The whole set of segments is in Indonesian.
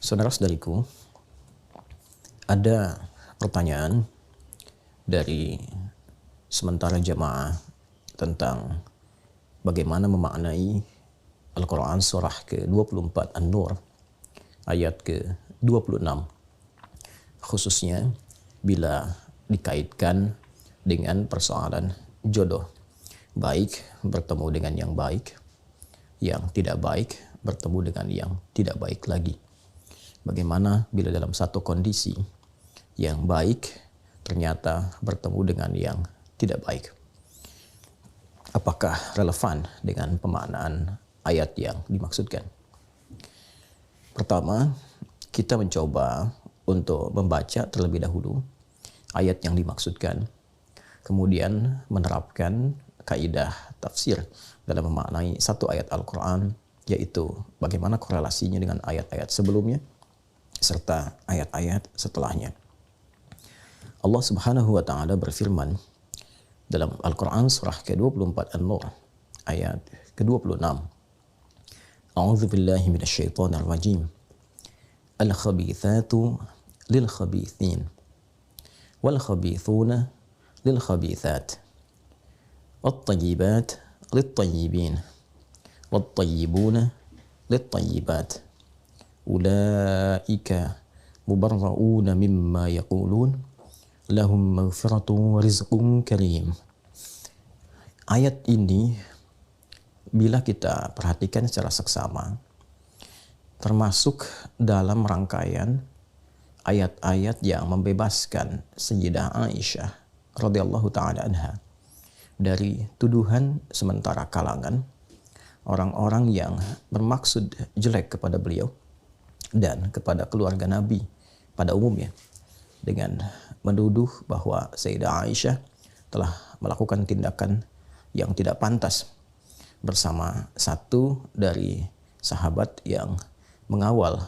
Saudara-saudariku, ada pertanyaan dari sementara jamaah tentang bagaimana memaknai Al-Quran surah ke-24 An-Nur ayat ke-26, khususnya bila dikaitkan dengan persoalan jodoh, baik bertemu dengan yang baik, yang tidak baik bertemu dengan yang tidak baik lagi. Bagaimana bila dalam satu kondisi yang baik ternyata bertemu dengan yang tidak baik? Apakah relevan dengan pemaknaan ayat yang dimaksudkan? Pertama, kita mencoba untuk membaca terlebih dahulu ayat yang dimaksudkan, kemudian menerapkan kaidah tafsir dalam memaknai satu ayat Al-Quran, yaitu bagaimana korelasinya dengan ayat-ayat sebelumnya serta ayat-ayat setelahnya. Allah Subhanahu wa taala berfirman dalam Al-Quran surah ke-24 An-Nur ayat ke-26. A'udzu billahi minasyaitonir rajim. Al-khabithatu lil-khabithin wal-khabithuna lil-khabithat. Wat-tayyibat lit-tayyibin wat-tayyibuna lit-tayyibat. Ulaika mubarra'una mimma yaqulun lahum maghfiratun wa rizqun karim. Ayat ini bila kita perhatikan secara seksama termasuk dalam rangkaian ayat-ayat yang membebaskan Sayyidah Aisyah radhiyallahu taala anha dari tuduhan sementara kalangan orang-orang yang bermaksud jelek kepada beliau dan kepada keluarga Nabi pada umumnya, dengan menuduh bahwa Sayyidah Aisyah telah melakukan tindakan yang tidak pantas bersama satu dari sahabat yang mengawal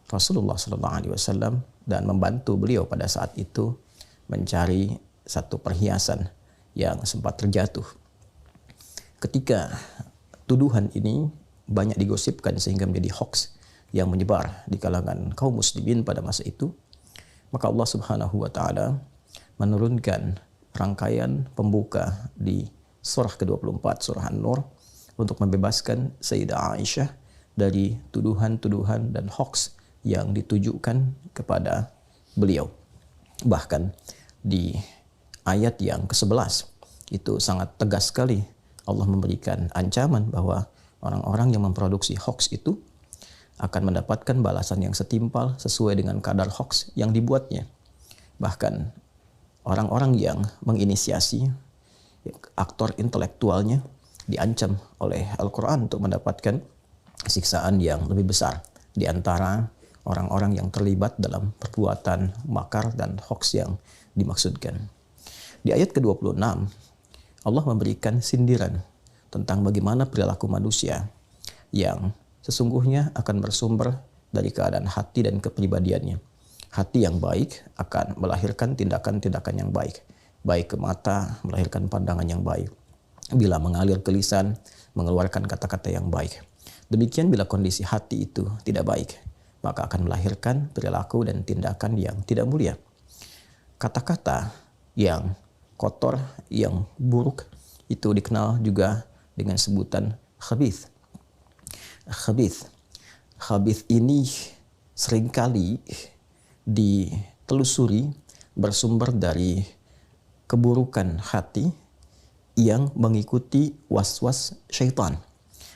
Rasulullah SAW dan membantu beliau pada saat itu mencari satu perhiasan yang sempat terjatuh. Ketika tuduhan ini banyak digosipkan sehingga menjadi hoax yang menyebar di kalangan kaum muslimin pada masa itu, maka Allah Subhanahu wa taala menurunkan rangkaian pembuka di surah ke-24 surah An-Nur untuk membebaskan Sayyidah Aisyah dari tuduhan-tuduhan dan hoax yang ditujukan kepada beliau. Bahkan di ayat yang ke-11 itu sangat tegas sekali Allah memberikan ancaman bahwa orang-orang yang memproduksi hoax itu akan mendapatkan balasan yang setimpal sesuai dengan kadar hoax yang dibuatnya. Bahkan orang-orang yang menginisiasi, aktor intelektualnya, diancam oleh Al-Quran untuk mendapatkan siksaan yang lebih besar di antara orang-orang yang terlibat dalam perbuatan makar dan hoax yang dimaksudkan. Di ayat ke-26, Allah memberikan sindiran tentang bagaimana perilaku manusia yang sesungguhnya akan bersumber dari keadaan hati dan kepribadiannya. Hati yang baik akan melahirkan tindakan-tindakan yang baik. Baik ke mata melahirkan pandangan yang baik. Bila mengalir ke lisan, mengeluarkan kata-kata yang baik. Demikian bila kondisi hati itu tidak baik, maka akan melahirkan perilaku dan tindakan yang tidak mulia. Kata-kata yang kotor, yang buruk, itu dikenal juga dengan sebutan khabith. Khabith ini seringkali ditelusuri bersumber dari keburukan hati yang mengikuti was-was syaitan.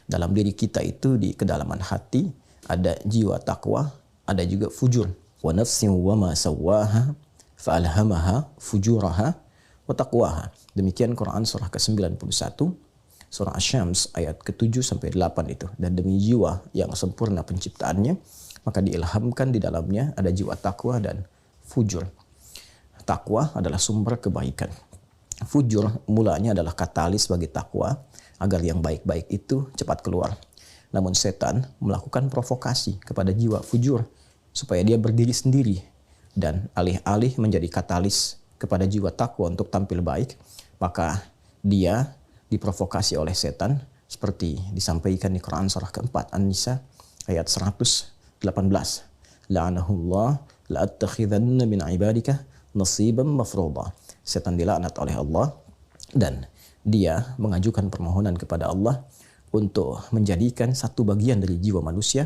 Dalam diri kita itu di kedalaman hati ada jiwa takwa, ada juga fujur. Wa nafsin wa ma sawwaha fa alhamaha fujuraha wa taqwaha. Demikian Quran surah ke-91 surah Asy-Syams ayat ke-7 sampai 8 itu. Dan demi jiwa yang sempurna penciptaannya, maka diilhamkan di dalamnya ada jiwa takwa dan fujur. Takwa adalah sumber kebaikan. Fujur mulanya adalah katalis bagi takwa agar yang baik-baik itu cepat keluar. Namun setan melakukan provokasi kepada jiwa fujur supaya dia berdiri sendiri, dan alih-alih menjadi katalis kepada jiwa takwa untuk tampil baik, maka dia diprovokasi oleh setan seperti disampaikan di Quran surah keempat An-Nisa ayat 118. la'anahullah la'attakhidhanna min ibadika nasiban mafruḍa. Setan dilaknat oleh Allah dan dia mengajukan permohonan kepada Allah untuk menjadikan satu bagian dari jiwa manusia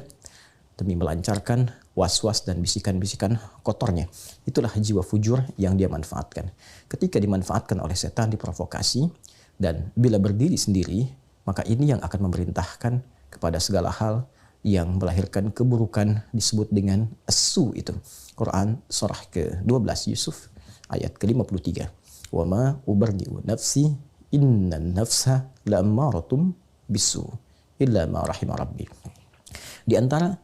demi melancarkan was-was dan bisikan-bisikan kotornya. Itulah jiwa fujur yang dia manfaatkan. Ketika dimanfaatkan oleh setan, diprovokasi, dan bila berdiri sendiri, maka ini yang akan memerintahkan kepada segala hal yang melahirkan keburukan, disebut dengan as-su itu. Quran surah ke-12 Yusuf ayat ke-53. Wa ma ubarri'u nafsi innan nafsa la'ammaratum bisu illa ma rahima rabbi. Di antara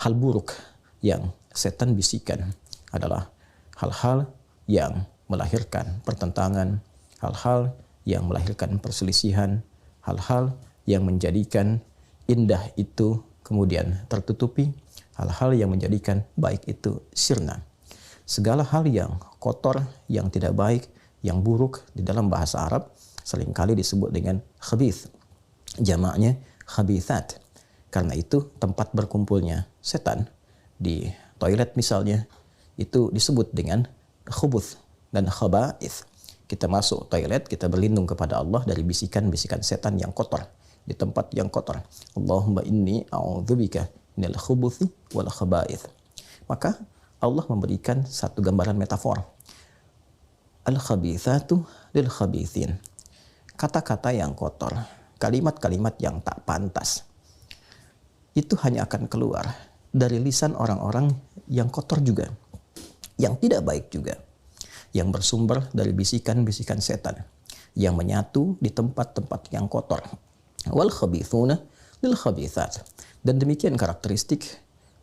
hal buruk yang setan bisikan adalah hal-hal yang melahirkan pertentangan, hal-hal yang melahirkan perselisihan, hal-hal yang menjadikan indah itu kemudian tertutupi, hal-hal yang menjadikan baik itu sirna. Segala hal yang kotor, yang tidak baik, yang buruk di dalam bahasa Arab seringkali disebut dengan khabith. Jamaknya khabithat. Karena itu tempat berkumpulnya setan di toilet misalnya itu disebut dengan khubuth dan khaba'ith. Kita masuk toilet, kita berlindung kepada Allah dari bisikan-bisikan setan yang kotor di tempat yang kotor. Allahumma inni a'udzubika minal khubuthi wal khaba'ith. Maka Allah memberikan satu gambaran metafor. Al-khabithatu lil khabithin. Kata-kata yang kotor, kalimat-kalimat yang tak pantas, itu hanya akan keluar dari lisan orang-orang yang kotor juga, yang tidak baik juga, yang bersumber dari bisikan-bisikan setan, yang menyatu di tempat-tempat yang kotor. Wal khabithuna lil khabithat. Dan demikian karakteristik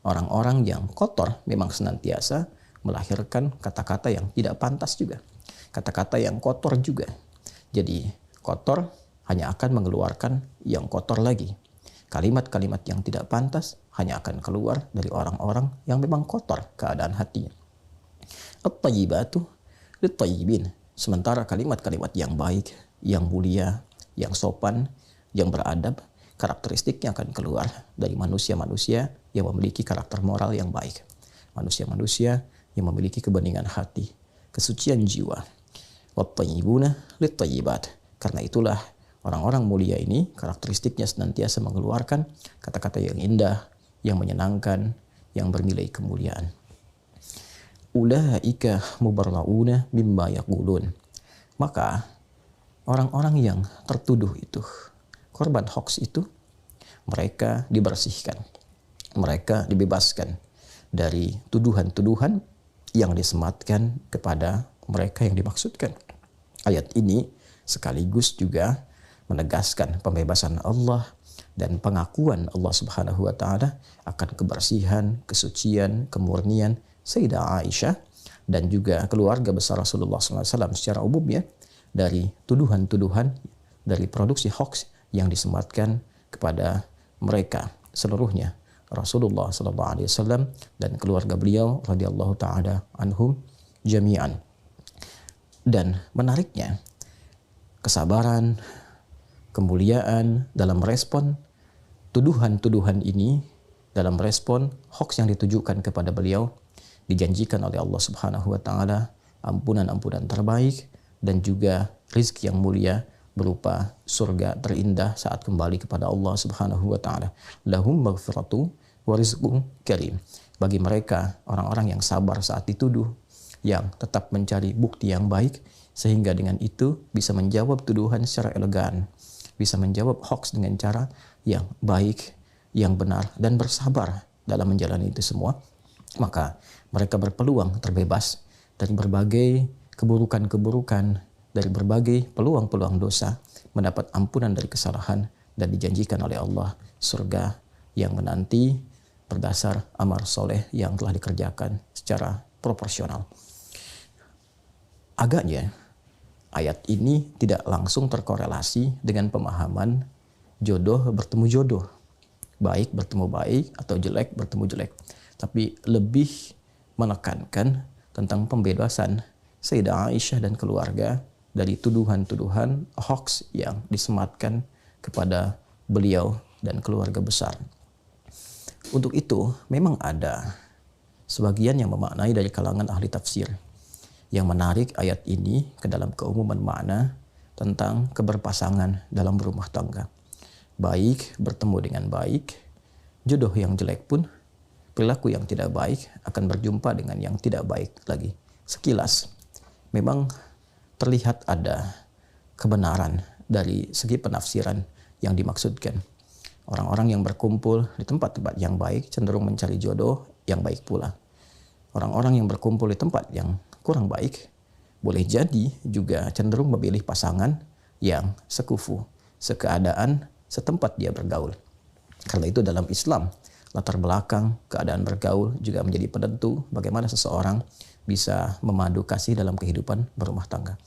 orang-orang yang kotor memang senantiasa melahirkan kata-kata yang tidak pantas juga, kata-kata yang kotor juga. Jadi kotor hanya akan mengeluarkan yang kotor lagi. Kalimat-kalimat yang tidak pantas hanya akan keluar dari orang-orang yang memang kotor keadaan hatinya. At-tayyibatu lit-tayyibin. Sementara kalimat-kalimat yang baik, yang mulia, yang sopan, yang beradab, karakteristiknya akan keluar dari manusia-manusia yang memiliki karakter moral yang baik. Manusia-manusia yang memiliki kebeningan hati, kesucian jiwa. Wat-tayyibuna lit-tayyibat. Karena itulah orang-orang mulia ini karakteristiknya senantiasa mengeluarkan kata-kata yang indah, yang menyenangkan, yang bernilai kemuliaan. Ulaika mubarrauna mimma yaqulun. Maka orang-orang yang tertuduh itu, korban hoax itu, mereka dibersihkan. Mereka dibebaskan dari tuduhan-tuduhan yang disematkan kepada mereka yang dimaksudkan. Ayat ini sekaligus juga menegaskan pembebasan Allah dan pengakuan Allah Subhanahu wa taala akan kebersihan, kesucian, kemurnian Sayyidah Aisyah dan juga keluarga besar Rasulullah SAW secara umum ya, dari tuduhan-tuduhan, dari produksi hoax yang disematkan kepada mereka seluruhnya, Rasulullah SAW dan keluarga beliau radhiyallahu taala anhum jami'an. Dan menariknya, kesabaran, kemuliaan dalam respon tuduhan-tuduhan ini, dalam respon hoax yang ditujukan kepada beliau, dijanjikan oleh Allah Subhanahu wa taala ampunan-ampunan terbaik dan juga rizki yang mulia berupa surga terindah saat kembali kepada Allah Subhanahu wa taala. Lahum maghfiratu wa rizqun karim. Bagi mereka orang-orang yang sabar saat dituduh, yang tetap mencari bukti yang baik sehingga dengan itu bisa menjawab tuduhan secara elegan, bisa menjawab hoax dengan cara yang baik, yang benar, dan bersabar dalam menjalani itu semua, maka mereka berpeluang terbebas dari berbagai keburukan-keburukan, dari berbagai peluang-peluang dosa, mendapat ampunan dari kesalahan, dan dijanjikan oleh Allah surga yang menanti berdasar amal soleh yang telah dikerjakan secara proporsional. Agaknya ayat ini tidak langsung terkorelasi dengan pemahaman jodoh bertemu jodoh, baik bertemu baik atau jelek bertemu jelek, tapi lebih menekankan tentang pembebasan Sayyidah Aisyah dan keluarga dari tuduhan-tuduhan hoax yang disematkan kepada beliau dan keluarga besar. Untuk itu memang ada sebagian yang memaknai dari kalangan ahli tafsir yang menarik ayat ini ke dalam keumuman makna tentang keberpasangan dalam berumah tangga. Baik bertemu dengan baik, jodoh yang jelek pun, perilaku yang tidak baik akan berjumpa dengan yang tidak baik lagi. Sekilas, memang terlihat ada kebenaran dari segi penafsiran yang dimaksudkan. Orang-orang yang berkumpul di tempat-tempat yang baik cenderung mencari jodoh yang baik pula. Orang-orang yang berkumpul di tempat yang kurang baik boleh jadi juga cenderung memilih pasangan yang sekufu, sekeadaan, setempat dia bergaul. Karena itu dalam Islam, latar belakang keadaan bergaul juga menjadi penentu bagaimana seseorang bisa memadu kasih dalam kehidupan berumah tangga.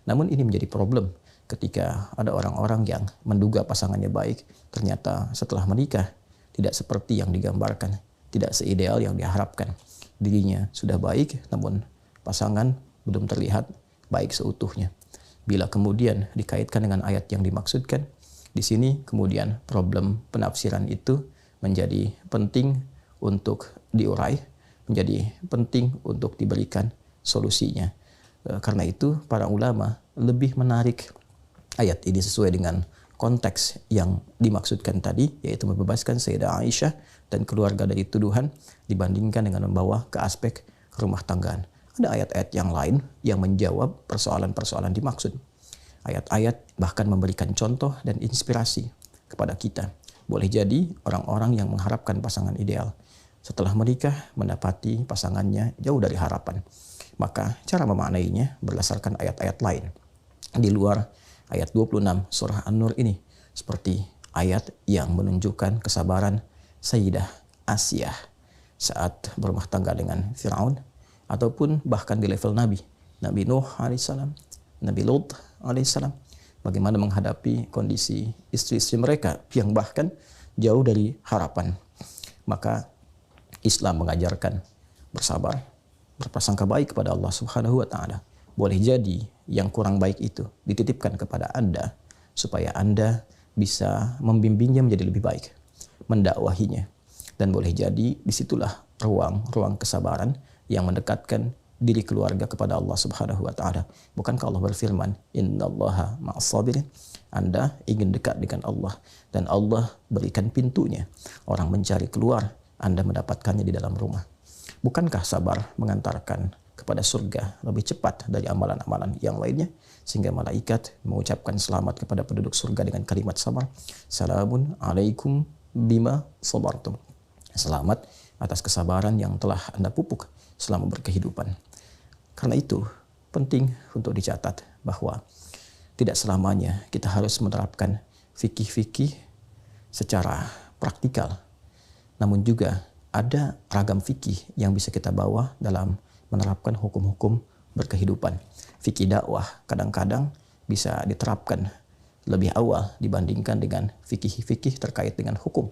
Namun ini menjadi problem ketika ada orang-orang yang menduga pasangannya baik, ternyata setelah menikah tidak seperti yang digambarkan, tidak seideal yang diharapkan. Dirinya sudah baik, namun pasangan belum terlihat baik seutuhnya. Bila kemudian dikaitkan dengan ayat yang dimaksudkan, di sini kemudian problem penafsiran itu menjadi penting untuk diurai, menjadi penting untuk diberikan solusinya. Karena itu para ulama lebih menarik ayat ini sesuai dengan konteks yang dimaksudkan tadi, yaitu membebaskan Sayyidah Aisyah dan keluarga dari tuduhan, dibandingkan dengan membawa ke aspek rumah tanggaan. Ada ayat-ayat yang lain yang menjawab persoalan-persoalan dimaksud. Ayat-ayat bahkan memberikan contoh dan inspirasi kepada kita. Boleh jadi orang-orang yang mengharapkan pasangan ideal setelah menikah mendapati pasangannya jauh dari harapan. Maka cara memaknainya berdasarkan ayat-ayat lain di luar ayat 26 surah An-Nur ini, seperti ayat yang menunjukkan kesabaran Sayyidah Asiyah saat berumah tangga dengan Firaun, ataupun bahkan di level Nabi Nuh alaihissalam, Nabi Lut alaihissalam, bagaimana menghadapi kondisi istri-istri mereka yang bahkan jauh dari harapan. Maka Islam mengajarkan bersabar, berprasangka baik kepada Allah Subhanahu wa taala. Boleh jadi yang kurang baik itu dititipkan kepada Anda supaya Anda bisa membimbingnya menjadi lebih baik, mendakwahinya. Dan boleh jadi disitulah ruang kesabaran yang mendekatkan diri keluarga kepada Allah Subhanahu wa taala. Bukankah Allah berfirman, "Innallaha ma'as sabirin"? Anda ingin dekat dengan Allah dan Allah berikan pintunya. Orang mencari keluar, Anda mendapatkannya di dalam rumah. Bukankah sabar mengantarkan kepada surga lebih cepat dari amalan-amalan yang lainnya, sehingga malaikat mengucapkan selamat kepada penduduk surga dengan kalimat sabar, "Salamun alaikum bima sabartum." Selamat atas kesabaran yang telah Anda pupuk selama berkehidupan. Karena itu penting untuk dicatat bahwa tidak selamanya kita harus menerapkan fikih-fikih secara praktikal. Namun juga ada ragam fikih yang bisa kita bawa dalam menerapkan hukum-hukum berkehidupan. Fikih dakwah kadang-kadang bisa diterapkan lebih awal dibandingkan dengan fikih-fikih terkait dengan hukum.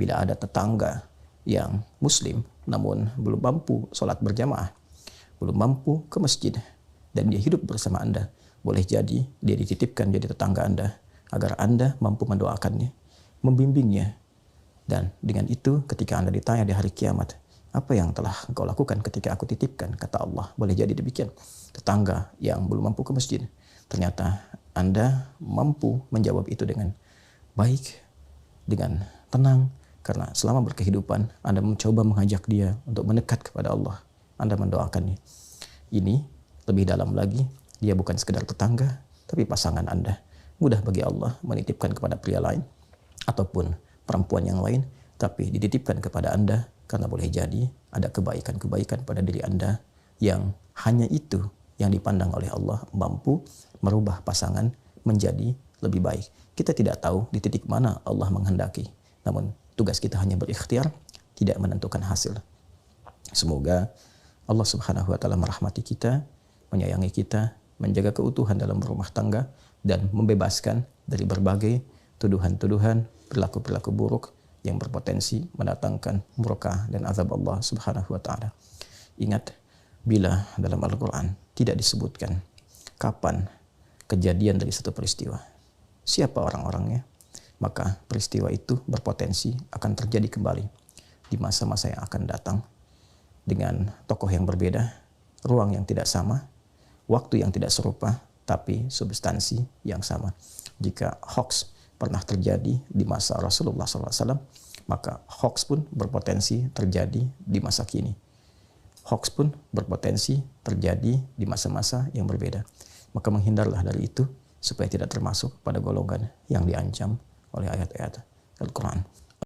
Bila ada tetangga yang muslim namun belum mampu sholat berjamaah, belum mampu ke masjid, dan dia hidup bersama Anda, boleh jadi dia dititipkan jadi tetangga Anda agar Anda mampu mendoakannya, membimbingnya. Dan dengan itu ketika Anda ditanya di hari kiamat, apa yang telah engkau lakukan ketika aku titipkan? Kata Allah, boleh jadi demikian. Tetangga yang belum mampu ke masjid, ternyata Anda mampu menjawab itu dengan baik, dengan tenang, karena selama berkehidupan Anda mencoba mengajak dia untuk mendekat kepada Allah. Anda mendoakannya. Ini lebih dalam lagi, dia bukan sekedar tetangga, tapi pasangan Anda. Mudah bagi Allah menitipkan kepada pria lain ataupun perempuan yang lain, tapi dititipkan kepada Anda karena boleh jadi ada kebaikan-kebaikan pada diri Anda yang hanya itu yang dipandang oleh Allah mampu merubah pasangan menjadi lebih baik. Kita tidak tahu di titik mana Allah menghendaki, namun tugas kita hanya berikhtiar, tidak menentukan hasil. Semoga Allah Subhanahu wa taala merahmati kita, menyayangi kita, menjaga keutuhan dalam rumah tangga, dan membebaskan dari berbagai tuduhan-tuduhan, perilaku-perilaku buruk yang berpotensi mendatangkan murka dan azab Allah Subhanahu wa taala. Ingat, bila dalam Al-Qur'an tidak disebutkan kapan kejadian dari satu peristiwa, siapa orang-orangnya, maka peristiwa itu berpotensi akan terjadi kembali di masa-masa yang akan datang. dengan tokoh yang berbeda, ruang yang tidak sama, waktu yang tidak serupa, tapi substansi yang sama. Jika hoax pernah terjadi di masa Rasulullah SAW, maka hoax pun berpotensi terjadi di masa kini. Hoax pun berpotensi terjadi di masa-masa yang berbeda. Maka menghindarlah dari itu supaya tidak termasuk pada golongan yang diancam oleh ayat-ayat Al-Quran.